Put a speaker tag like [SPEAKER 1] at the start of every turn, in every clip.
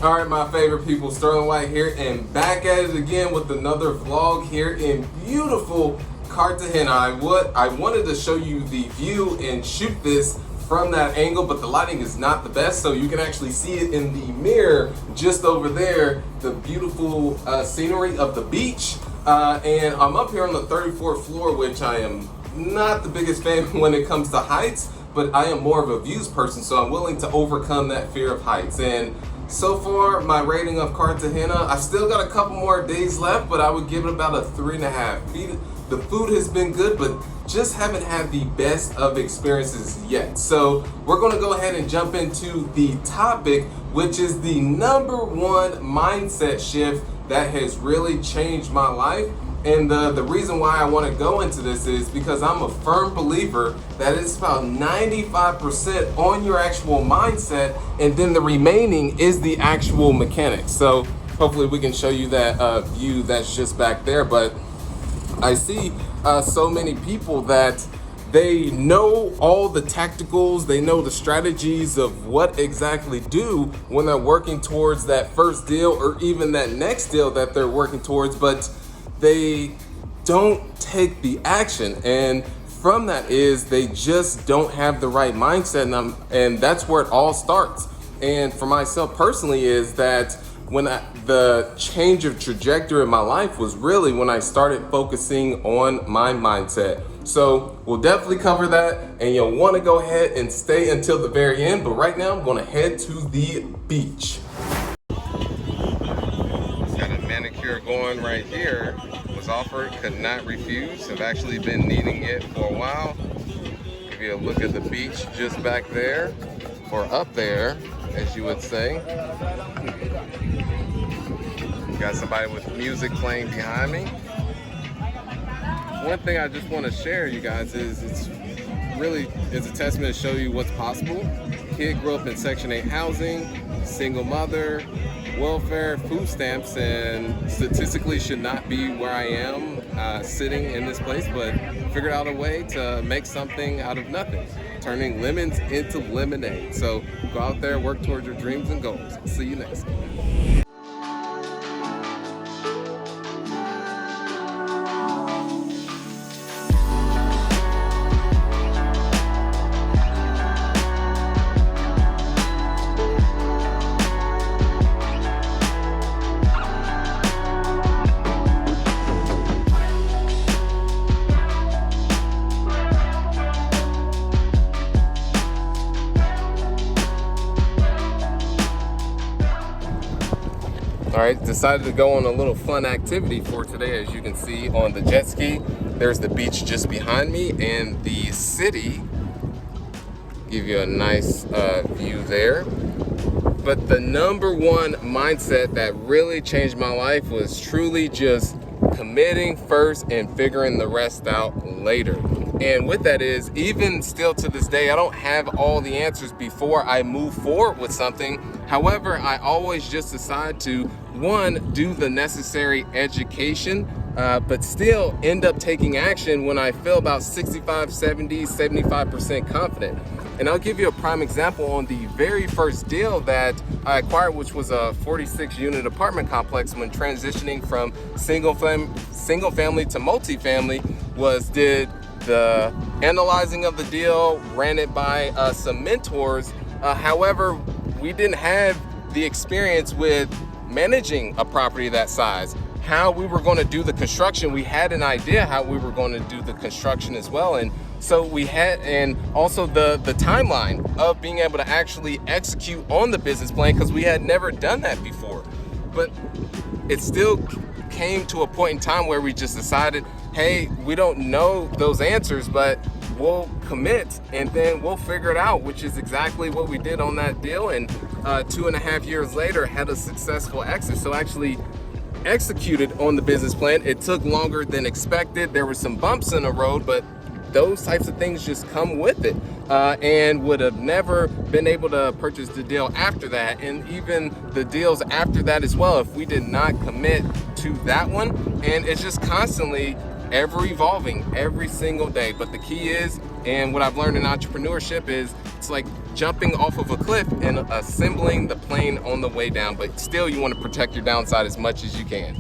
[SPEAKER 1] All right, my favorite people, Sterling White here, and back at it again with another vlog here in beautiful Cartagena. I wanted to show you the view and shoot this from that angle, but the lighting is not the best, so you can actually see it in the mirror just over there, the beautiful scenery of the beach. And I'm up here on the 34th floor, which I am not the biggest fan when it comes to heights, but I am more of a views person, so I'm willing to overcome that fear of heights. And so far, my rating of Cartagena, I still got a couple more days left, but I would give it about a 3.5. The food has been good, but just haven't had the best of experiences yet. So we're gonna go ahead and jump into the topic, which is the #1 mindset shift that has really changed my life. And the reason why I want to go into this is because I'm a firm believer that it's about 95% on your actual mindset, and then the remaining is the actual mechanics. So hopefully we can show you that view that's just back there. But I see so many people that they know all the tacticals, they know the strategies of what exactly do when they're working towards that first deal or even that next deal that they're working towards, but they don't take the action. And from that is they just don't have the right mindset, and that's where it all starts. And for myself personally is that when the change of trajectory in my life was really when I started focusing on my mindset. So we'll definitely cover that, and you'll want to go ahead and stay until the very end. But right now I'm going to head to the beach. Got a manicure going right here. Was offered, could not refuse. Have actually been needing it for a while. Give you a look at the beach just back there, or up there, as you would say. Got somebody with music playing behind me. One thing I just want to share, you guys, is it's a testament to show you what's possible. Kid grew up in Section 8 housing, single mother, welfare, food stamps, and statistically should not be where I am sitting in this place, but figured out a way to make something out of nothing, turning lemons into lemonade. So go out there, work towards your dreams and goals. See you next time. All right, decided to go on a little fun activity for today. As you can see on the jet ski, there's the beach just behind me, and the city. Give you a nice view there. But the #1 mindset that really changed my life was truly just committing first and figuring the rest out later. And with that is, even still to this day, I don't have all the answers before I move forward with something. However, I always just decide to, one, do the necessary education, but still end up taking action when I feel about 65, 70, 75% confident. And I'll give you a prime example on the very first deal that I acquired, which was a 46-unit apartment complex. When transitioning from single family to multifamily, did the analyzing of the deal, ran it by some mentors. However, we didn't have the experience with managing a property that size. How we were going to do the construction, we had an idea how we were going to do the construction as well, and so we had, and also the timeline of being able to actually execute on the business plan, because we had never done that before. But it still came to a point in time where we just decided, hey, we don't know those answers, but we'll commit and then we'll figure it out, which is exactly what we did on that deal. And 2.5 years later, had a successful exit. So actually executed on the business plan. It took longer than expected. There were some bumps in the road, but those types of things just come with it, and would have never been able to purchase the deal after that, and even the deals after that as well, if we did not commit to that one. And it's just constantly ever evolving every single day. But the key is, and what I've learned in entrepreneurship, is It's like jumping off of a cliff and assembling the plane on the way down, but still you want to protect your downside as much as you can.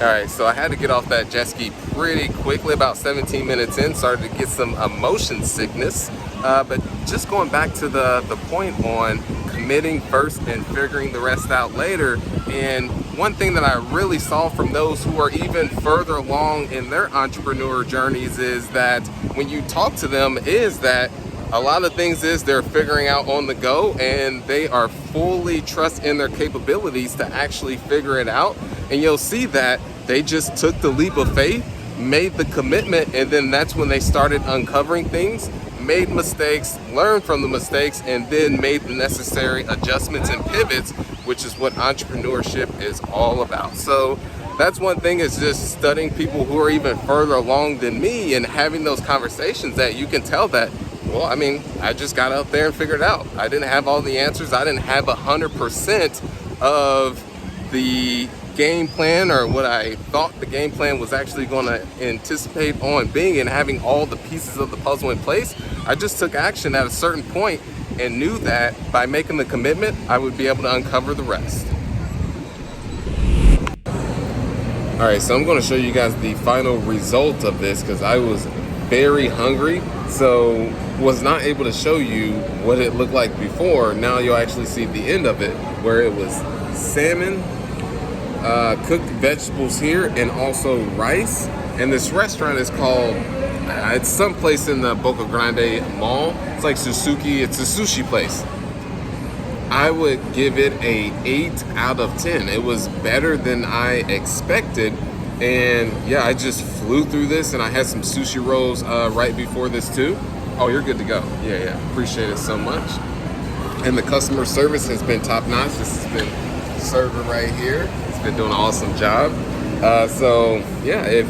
[SPEAKER 1] All right, so I had to get off that jet ski pretty quickly, about 17 minutes in, started to get some motion sickness. But just going back to the point on committing first and figuring the rest out later. And one thing that I really saw from those who are even further along in their entrepreneur journeys is that when you talk to them is that a lot of things is they're figuring out on the go, and they are fully trust in their capabilities to actually figure it out. And you'll see that they just took the leap of faith, made the commitment, and then that's when they started uncovering things, made mistakes, learned from the mistakes, and then made the necessary adjustments and pivots, which is what entrepreneurship is all about. So that's one thing, is just studying people who are even further along than me and having those conversations that you can tell that, well, I mean, I just got out there and figured it out. I didn't have all the answers. I didn't have 100% of the game plan, or what I thought the game plan was actually going to anticipate on being, and having all the pieces of the puzzle in place. I just took action at a certain point and knew that by making the commitment, I would be able to uncover the rest. All right, so I'm going to show you guys the final result of this, because I was very hungry, so was not able to show you what it looked like before. Now you'll actually see the end of it, where it was salmon, cooked vegetables here, and also rice. And this restaurant is called, it's someplace in the Boca Grande Mall. It's like Suzuki, it's a sushi place. I would give it a 8 out of 10. It was better than I expected. And yeah, I just flew through this, and I had some sushi rolls right before this too. Oh, you're good to go. Yeah, appreciate it so much. And the customer service has been top notch. This has been the server right here. He's been doing an awesome job. So yeah, if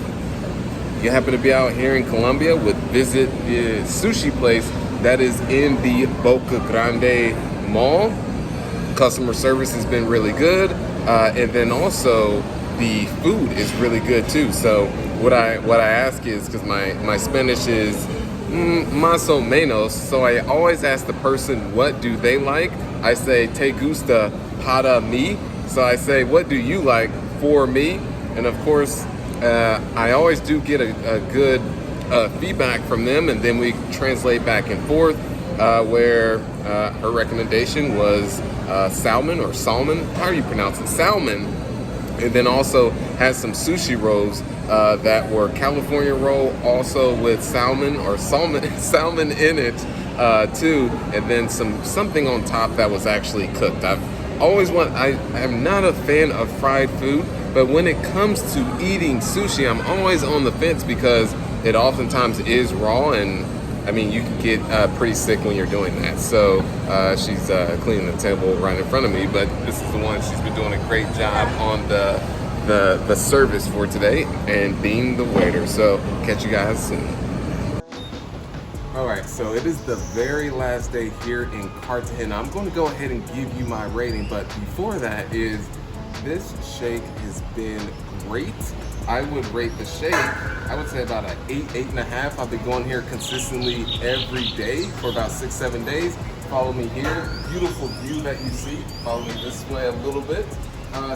[SPEAKER 1] you happen to be out here in Colombia, would visit the sushi place that is in the Boca Grande Mall. Customer service has been really good, and then also the food is really good too. So what I ask is, because my Spanish is más o menos, so I always ask the person what do they like. I say te gusta para mí, so I say what do you like for me. And of course I always do get a good feedback from them, and then we translate back and forth, where her recommendation was salmon, or salmon, how do you pronounce it, salmon. And then also has some sushi rolls that were California roll, also with salmon, or salmon in it too, and then something on top that was actually cooked. I'm not a fan of fried food, but when it comes to eating sushi, I'm always on the fence, because it oftentimes is raw, and I mean, you can get pretty sick when you're doing that. So she's cleaning the table right in front of me, but this is the one. She's been doing a great job on the service for today, and being the waiter. So catch you guys soon. All right, so it is the very last day here in Cartagena. I'm going to go ahead and give you my rating, but before that is, this shake has been great. I would rate the shake, I would say about an 8, 8.5. I've been going here consistently every day for about 6-7 days. Follow me here. Beautiful view that you see. Follow me this way a little bit.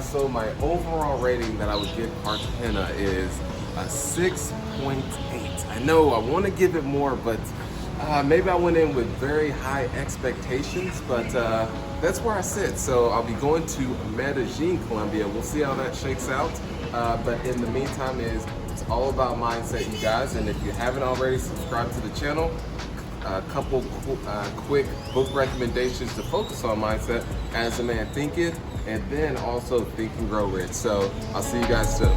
[SPEAKER 1] So my overall rating that I would give Cartagena is a 6.8. I know I want to give it more, but maybe I went in with very high expectations, but that's where I sit. So I'll be going to Medellin, Colombia. We'll see how that shakes out. But in the meantime, it's all about mindset, you guys. And if you haven't already, subscribe to the channel. A couple quick book recommendations to focus on mindset: As a Man Thinketh, and then also Think and Grow Rich. So I'll see you guys soon.